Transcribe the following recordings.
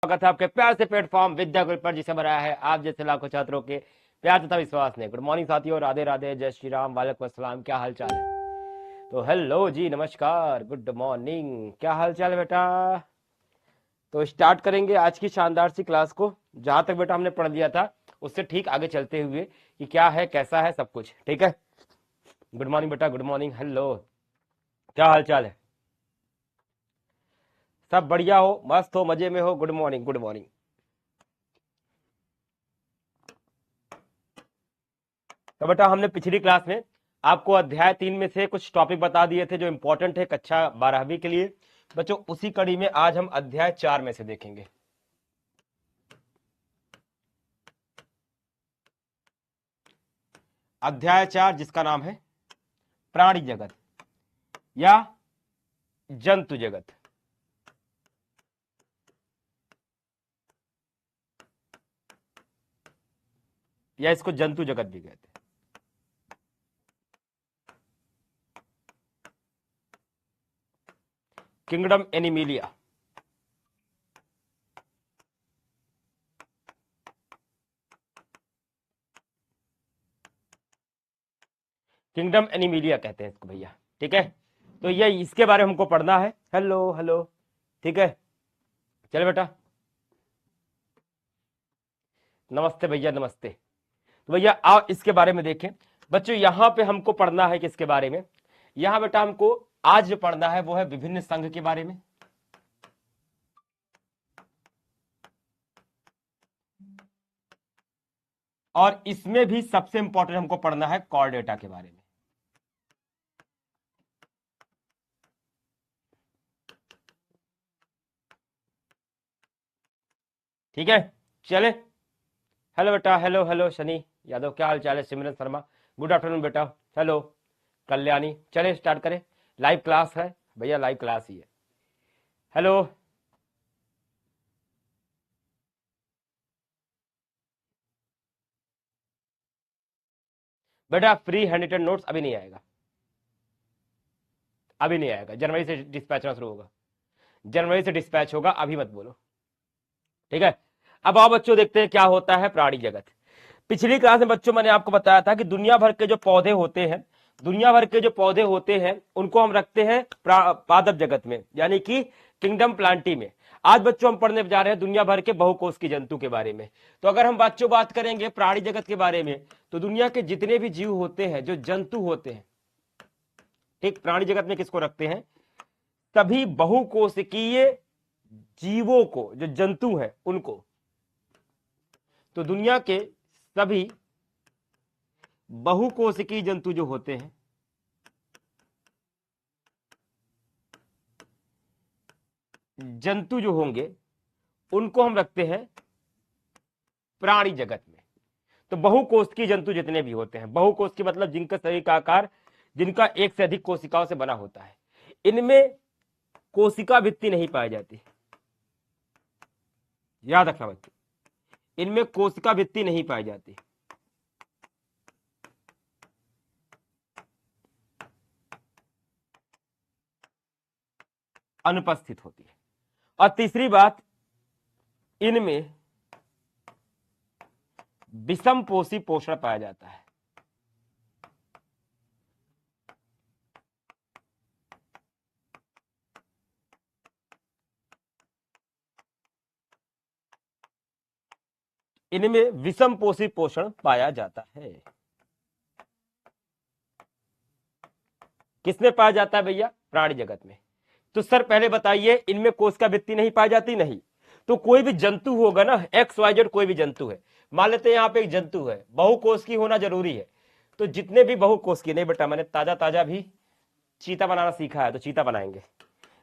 स्वागत है आपके प्यार से प्लेटफॉर्म विद्या गुरु पर, जिसे बनाया है आप जैसे लाखों छात्रों के प्यार तथा विश्वास ने। गुड मॉर्निंग साथियों, राधे राधे, जय श्री राम, वालेकुम अस्सलाम। क्या हाल चाल है? तो हेलो जी, नमस्कार, गुड मॉर्निंग। क्या हाल चाल है बेटा? तो स्टार्ट करेंगे आज की शानदार सी क्लास को। जहां तक बेटा हमने पढ़ लिया था उससे ठीक आगे चलते हुए कि क्या है, कैसा है, सब कुछ ठीक है। गुड मॉर्निंग बेटा, गुड मॉर्निंग। हेलो, क्या हाल चाल है? सब बढ़िया हो, मस्त हो, मजे में हो? Good morning, good morning. तो बेटा हमने पिछली क्लास में आपको अध्याय 3 में से कुछ टॉपिक बता दिए थे जो इंपॉर्टेंट है कक्षा 12वीं के लिए। बच्चों उसी कड़ी में आज हम अध्याय 4 में से देखेंगे। अध्याय 4 जिसका नाम है प्राणी जगत या जंतु जगत, या इसको जंतु जगत भी कहते हैं। Kingdom Animalia. किंगडम एनिमिलिया कहते हैं इसको भैया, ठीक है। तो ये इसके बारे में हमको पढ़ना है। हेलो हेलो, ठीक है। चलो बेटा, नमस्ते भैया, नमस्ते। तो भैया आओ इसके बारे में देखें। बच्चों यहां पे हमको पढ़ना है किसके बारे में? यहां बेटा हमको आज जो पढ़ना है वो है विभिन्न संघ के बारे में, और इसमें भी सबसे इंपॉर्टेंट हमको पढ़ना है कॉर्डेटा के बारे में। ठीक है, चले। हेलो बेटा, हेलो हेलो। शनि यादव, क्या हाल चाल है? सिमरन शर्मा, गुड आफ्टरनून बेटा। हेलो कल्याणी, चले स्टार्ट करें। लाइव क्लास है भैया, लाइव क्लास ही है। हेलो, बेटा फ्री हैंड रिटन नोट्स अभी नहीं आएगा, अभी नहीं आएगा। जनवरी से डिस्पैच होना शुरू होगा, जनवरी से डिस्पैच होगा, अभी मत बोलो, ठीक है। अब आओ बच्चों देखते हैं क्या होता है प्राणी जगत। पिछली क्लास में बच्चों मैंने आपको बताया था कि दुनिया भर के जो पौधे होते हैं, दुनिया भर के जो पौधे होते हैं उनको हम रखते हैं पादप जगत में, यानी कि किंगडम प्लांटी में। आज बच्चों हम पढ़ने जा रहे हैं दुनिया भर के बहुकोष की जंतु के बारे में। तो अगर हम बच्चों बात करेंगे प्राणी जगत के बारे में, तो दुनिया के जितने भी जीव होते हैं, जो जंतु होते हैं, ठीक, प्राणी जगत में किसको रखते हैं? सभी बहुकोशिकीय जीवों को, जो जंतु हैं उनको। तो दुनिया के सभी बहुकोशिकीय जंतु जो होते हैं, जंतु जो होंगे, उनको हम रखते हैं प्राणी जगत में। तो बहुकोशिकीय जंतु जितने भी होते हैं, बहुकोश की मतलब जिनका शरीर का आकार, जिनका एक से अधिक कोशिकाओं से बना होता है, इनमें कोशिका भित्ति नहीं पाई जाती। याद रखना बच्चों, इनमें कोशिका भित्ति नहीं पाई जाती। अनुपस्थित होती है। और तीसरी बात, इनमें विषम पोषी पोषण पाया जाता है। इनमें विषम पोषी पोषण पाया जाता है। किसमें पाया जाता है भैया? प्राणी जगत में। तो सर पहले बताइए, इनमें कोशिका भित्ति नहीं पाई जाती? नहीं। तो कोई भी जंतु होगा ना, एक्स वाई जेड कोई भी जंतु है, मान लेते हैं यहाँ पे एक जंतु है, बहुकोश की होना जरूरी है। तो जितने भी बहुकोश की, नहीं बेटा मैंने ताजा ताजा भी चीता बनाना सीखा है, तो चीता बनाएंगे।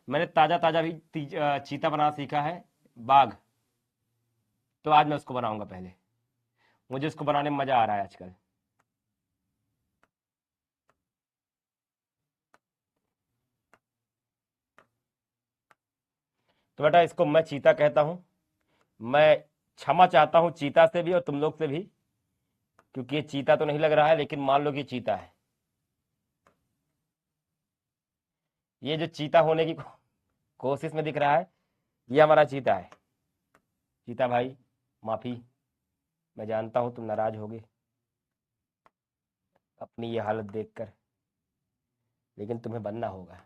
मैंने ताजा ताजा भी चीता बनाना सीखा है, बाघ। तो आज मैं उसको बनाऊंगा। पहले मुझे उसको बनाने में मजा आ रहा है आजकल। तो बेटा इसको मैं चीता कहता हूं। मैं क्षमा चाहता हूं चीता से भी और तुम लोग से भी, क्योंकि ये चीता तो नहीं लग रहा है, लेकिन मान लो कि चीता है। ये जो चीता होने की कोशिश में दिख रहा है, ये हमारा चीता है। चीता भाई माफी, मैं जानता हूं तुम नाराज होगे अपनी ये हालत देखकर, लेकिन तुम्हें बनना होगा,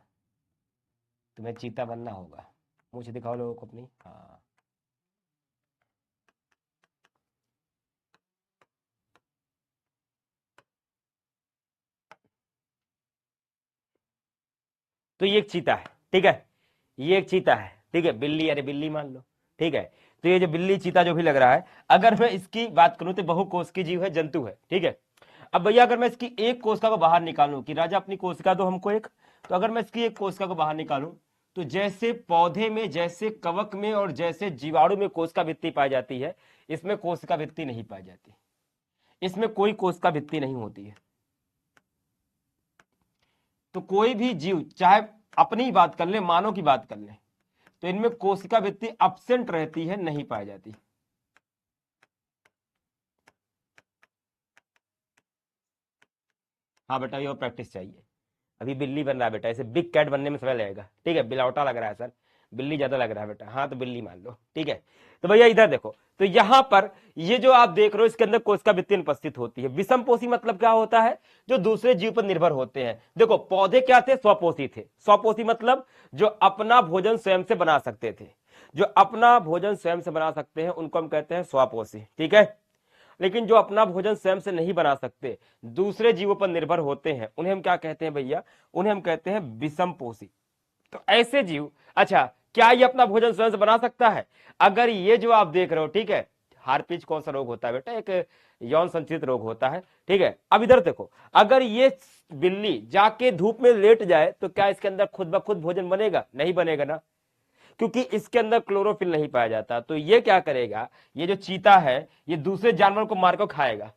तुम्हें चीता बनना होगा। मुझे दिखाओ लोगों को अपनी, हाँ। तो ये एक चीता है, ठीक है, ये एक चीता है, ठीक है, बिल्ली, अरे बिल्ली मान लो, ठीक है। तो ये जो बिल्ली चीता जो भी लग रहा है, अगर मैं इसकी बात करूं तो बहुकोश की जीव है, जंतु है, ठीक है। अब भैया अगर मैं इसकी एक कोशिका को बाहर निकालूं कि राजा अपनी कोशिका दो हमको एक, तो अगर मैं इसकी एक कोशिका को बाहर निकालूं तो जैसे पौधे में, जैसे कवक में और जैसे जीवाणु में कोशिका भित्ति पाई जाती है, इसमें कोशिका भित्ति नहीं पाई जाती, इसमें कोई कोशिका भित्ति नहीं होती है। तो कोई भी जीव, चाहे अपनी बात कर ले, मानव की बात कर ले, तो इनमें कोशिका भित्ति एब्सेंट रहती है, नहीं पाई जाती। हाँ बेटा, ये और प्रैक्टिस चाहिए, अभी बिल्ली बन रहा है बेटा, इसे बिग कैट बनने में समय लगेगा, ठीक है। बिलौटा लग रहा है सर, बिल्ली ज्यादा लग रहा है बेटा, हाँ तो बिल्ली मान लो, ठीक है। तो भैया इधर देखो, तो यहां पर ये जो आप देख रहे हो, इसके अंदर कोशिका भित्ति अनुपस्थित होती है। विषमपोषी मतलब क्या होता है, जो दूसरे जीव पर निर्भर होते हैं। देखो पौधे क्या थे, स्वपोषी थे। स्वपोषी मतलब जो अपना भोजन स्वयं से बना सकते थे, जो अपना भोजन स्वयं से बना सकते हैं उनको हम कहते हैं स्वपोषी, ठीक है। लेकिन जो अपना भोजन स्वयं से नहीं बना सकते, दूसरे जीवों पर निर्भर होते हैं, उन्हें हम क्या कहते हैं भैया, उन्हें हम कहते हैं विषमपोषी। तो ऐसे जीव, अच्छा क्या ये अपना भोजन स्वयं से बना सकता है? अगर ये जो आप देख रहे हो, ठीक है, हार्पिच कौन सा रोग होता है बेटा, एक यौन संचित रोग होता है, ठीक है। अब इधर देखो, अगर ये बिल्ली जाके धूप में लेट जाए तो क्या इसके अंदर खुद ब खुद भोजन बनेगा? नहीं बनेगा ना, क्योंकि इसके अंदर क्लोरोफिल नहीं पाया जाता। तो ये क्या करेगा, ये जो चीता है ये दूसरे जानवर को मारकर खाएगा,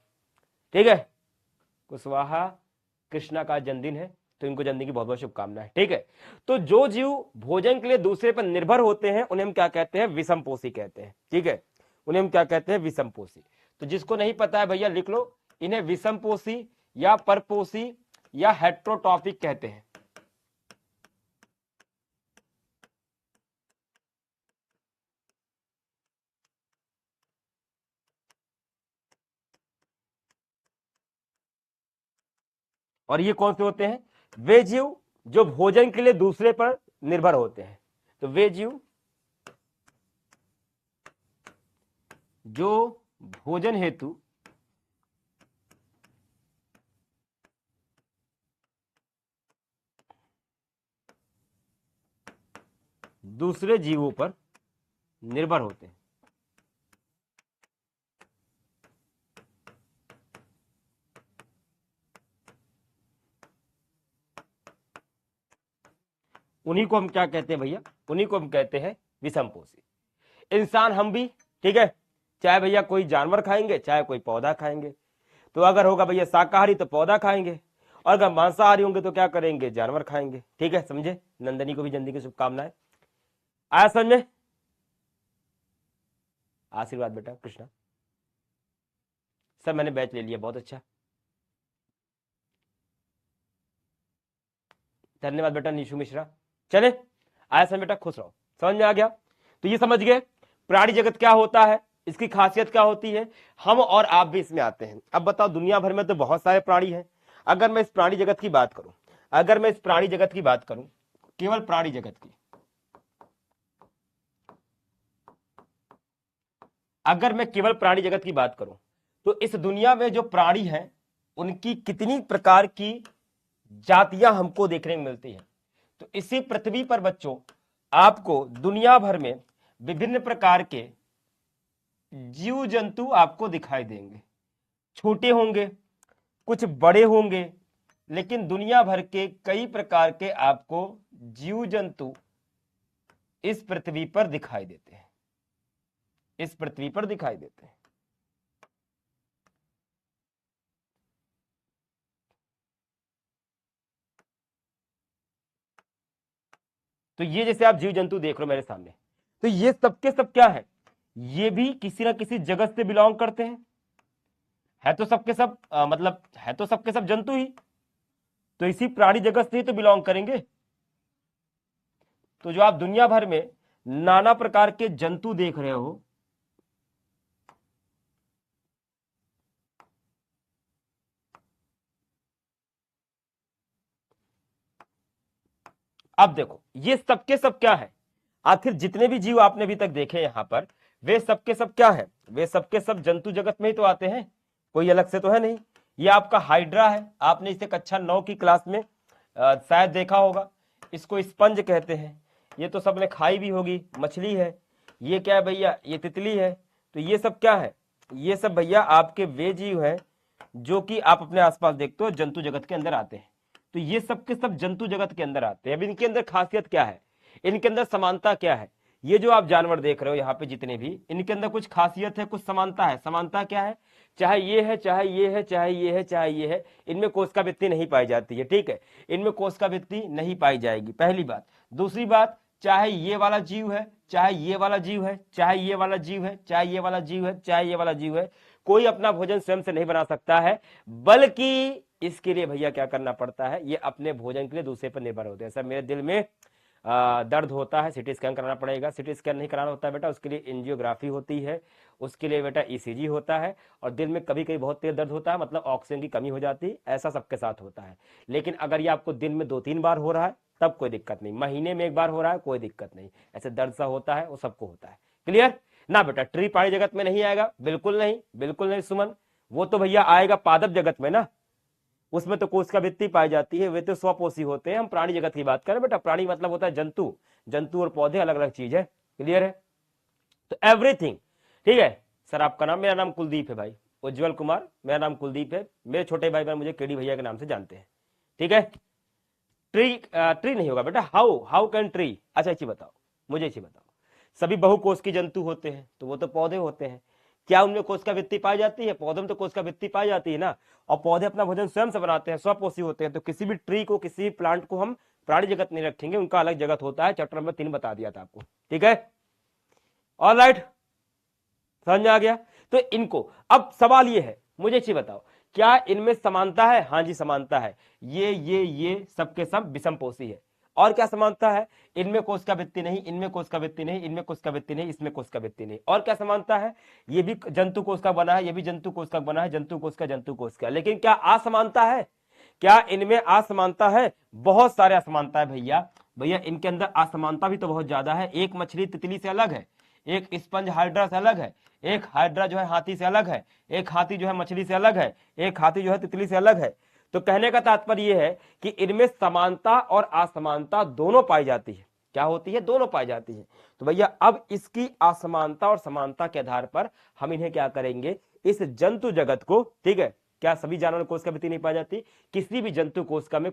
ठीक है। कुशवाहा कृष्णा का जन्मदिन है, तो इनको जन्मदिन की बहुत बहुत शुभकामनाएं, ठीक है। तो जो जीव भोजन के लिए दूसरे पर निर्भर होते हैं उन्हें हम क्या कहते हैं, विषमपोषी कहते हैं, ठीक है। उन्हें हम क्या कहते हैं, विषमपोषी। तो जिसको नहीं पता है भैया लिख लो, इन्हें विषमपोषी या परपोषी या हेट्रोटॉपिक कहते हैं। और ये कौन से होते हैं, वे जीव जो भोजन के लिए दूसरे पर निर्भर होते हैं। तो वे जीव जो भोजन हेतु दूसरे जीवों पर निर्भर होते हैं। उन्हीं को हम क्या कहते हैं भैया, उन्हीं को हम कहते हैं विषमपोषी। इंसान हम भी, ठीक है, चाहे भैया कोई जानवर खाएंगे चाहे कोई पौधा खाएंगे। तो अगर होगा भैया शाकाहारी तो पौधा खाएंगे, और अगर मांसाहारी होंगे तो क्या करेंगे, जानवर खाएंगे, ठीक है, समझे। नंदनी को भी जल्दी की शुभकामनाएं। आया समझ में? आशीर्वाद बेटा कृष्णा। सर मैंने बैच ले लिया, बहुत अच्छा, धन्यवाद बेटा निशु मिश्रा। चले, आया समझ बेटा, खुश रहो, समझ में आ गया। तो ये समझ गए प्राणी जगत क्या होता है, इसकी खासियत क्या होती है, हम और आप भी इसमें आते हैं। अब बताओ, दुनिया भर में तो बहुत सारे प्राणी हैं। अगर मैं इस प्राणी जगत की बात करूं, अगर मैं इस प्राणी जगत की बात करूं, केवल प्राणी जगत की, अगर मैं केवल प्राणी जगत की बात करूं, तो इस दुनिया में जो प्राणी हैं उनकी कितनी प्रकार की जातियां हमको देखने में मिलती हैं। तो इसी पृथ्वी पर बच्चों आपको दुनिया भर में विभिन्न प्रकार के जीव जंतु आपको दिखाई देंगे। छोटे होंगे, कुछ बड़े होंगे, लेकिन दुनिया भर के कई प्रकार के आपको जीव जंतु इस पृथ्वी पर दिखाई देते हैं, इस पृथ्वी पर दिखाई देते हैं। तो ये जैसे आप जीव जंतु देख रहे हो मेरे सामने, तो ये सबके सब क्या है, ये भी किसी ना किसी जगत से बिलोंग करते हैं। है तो सबके सब मतलब है तो सबके सब जंतु ही, तो इसी प्राणी जगत से ही तो बिलोंग करेंगे। तो जो आप दुनिया भर में नाना प्रकार के जंतु देख रहे हो, अब देखो ये सबके सब क्या है, आखिर जितने भी जीव आपने अभी तक देखे यहां पर, वे सबके सब क्या है, वे सबके सब जंतु जगत में ही तो आते हैं, कोई अलग से तो है नहीं। ये आपका हाइड्रा है, आपने इसे कक्षा 9 की क्लास में शायद देखा होगा। इसको स्पंज कहते हैं, ये तो सबने खाई भी होगी, मछली है। ये क्या है भैया, ये तितली है। तो ये सब क्या है, ये सब भैया आपके वे जीव है जो कि आप अपने आसपास देखते हो जंतु जगत के अंदर आते हैं। तो ये सब के सब जंतु जगत के अंदर आते हैं। अब इनके अंदर खासियत क्या है, इनके अंदर समानता क्या है, ये जो आप जानवर देख रहे हो यहाँ पे जितने भी, इनके अंदर कुछ खासियत है, कुछ समानता है। समानता क्या है, चाहे ये है, चाहे ये है, चाहे ये है, चाहे ये है, इनमें कोशिकावृत्ति नहीं पाई जाती है, ठीक है, इनमें कोशिकावृत्ति नहीं पाई जाएगी, पहली बात। दूसरी बात, चाहे ये वाला जीव है, चाहे ये वाला जीव है, चाहे ये वाला जीव है, चाहे ये वाला जीव है, चाहे ये वाला जीव है, कोई अपना भोजन स्वयं से नहीं बना सकता है, बल्कि इसके लिए भैया क्या करना पड़ता है, ये अपने भोजन के लिए दूसरे पर निर्भर होते हैं। सर मेरे दिल में दर्द होता है, सिटी स्कैन कराना पड़ेगा। सिटी स्कैन नहीं कराना होता है बेटा, उसके लिए एंजियोग्राफी होती है, उसके लिए बेटा ईसीजी होता है, और दिल में कभी कभी बहुत तेज दर्द होता है, मतलब ऑक्सीजन की कमी हो जाती है, ऐसा सबके साथ होता है। लेकिन अगर ये आपको दिन में 2-3 बार हो रहा है तब कोई दिक्कत नहीं, महीने में 1 बार हो रहा है कोई दिक्कत नहीं, ऐसे दर्द सा होता है वो सबको होता है। क्लियर ना बेटा, ट्री पहाड़ी जगत में नहीं आएगा, बिल्कुल नहीं, बिल्कुल नहीं सुमन, वो तो भैया आएगा पादप जगत में ना, उसमें तो कोशिकावृत्ति पाई जाती है, वे तो स्वपोषी होते हैं। हम प्राणी जगत की बात करें बेटा, प्राणी मतलब होता है जंतु, जंतु और पौधे अलग अलग चीज है। क्लियर है, तो एवरीथिंग, ठीक है। सर आपका नाम, मेरा नाम कुलदीप है भाई, उज्जवल कुमार, मेरा नाम कुलदीप है। मेरे छोटे भाई बहन मुझे केडी भैया के नाम से जानते हैं, ठीक है। ट्री ट्री नहीं होगा बेटा, हाउ कैन ट्री, अच्छा इसी बताओ, मुझे इसी बताओ, सभी बहुकोश की जंतु होते हैं तो वो तो पौधे होते हैं, क्या उनमें कोशिकावृत्ति पाई जाती है, पौधों में तो कोशिकावृत्ति पाई जाती है ना, और पौधे अपना भोजन स्वयं से बनाते हैं, स्वपोषी होते हैं। तो किसी भी ट्री को, किसी भी प्लांट को हम प्राणी जगत नहीं रखेंगे, उनका अलग जगत होता है, चैप्टर नंबर 3 बता दिया था आपको, ठीक है। ऑलराइट, समझ आ गया। तो इनको, अब सवाल ये है, मुझे अच्छी बताओ, क्या इनमें समानता है, हाँ जी समानता है, ये सबके सब विषमपोषी है। और क्या समानता है, इनमें कोशिकावृत्ति नहीं, इनमें कोशिकावृत्ति नहीं, इनमें कोशिकावृत्ति नहीं, इसमें कोशिकावृत्ति नहीं। और क्या समानता है, ये भी जंतु कोश का बना है, ये भी जंतु कोश का बना है, जंतु कोश का। लेकिन क्या असमानता है, क्या इनमें असमानता है, बहुत सारे असमानता है भैया। भैया इनके अंदर असमानता भी तो बहुत ज्यादा है। एक मछली तितली से अलग है, एक स्पंज हाइड्रा से अलग है, एक हाइड्रा जो है हाथी से अलग है, एक हाथी जो है मछली से अलग है, एक हाथी जो है तितली से अलग है। तो कहने का तात्पर्य यह है कि इनमें समानता और असमानता दोनों पाई जाती है। क्या होती है, दोनों पाई जाती है। तो भैया अब इसकी असमानता और समानता के आधार पर हम इन्हें क्या करेंगे, इस जंतु जगत को, ठीक है, क्या सभी जानवर कोशिका वृत्ति नहीं पाई जाती, किसी भी जंतु कोशिका में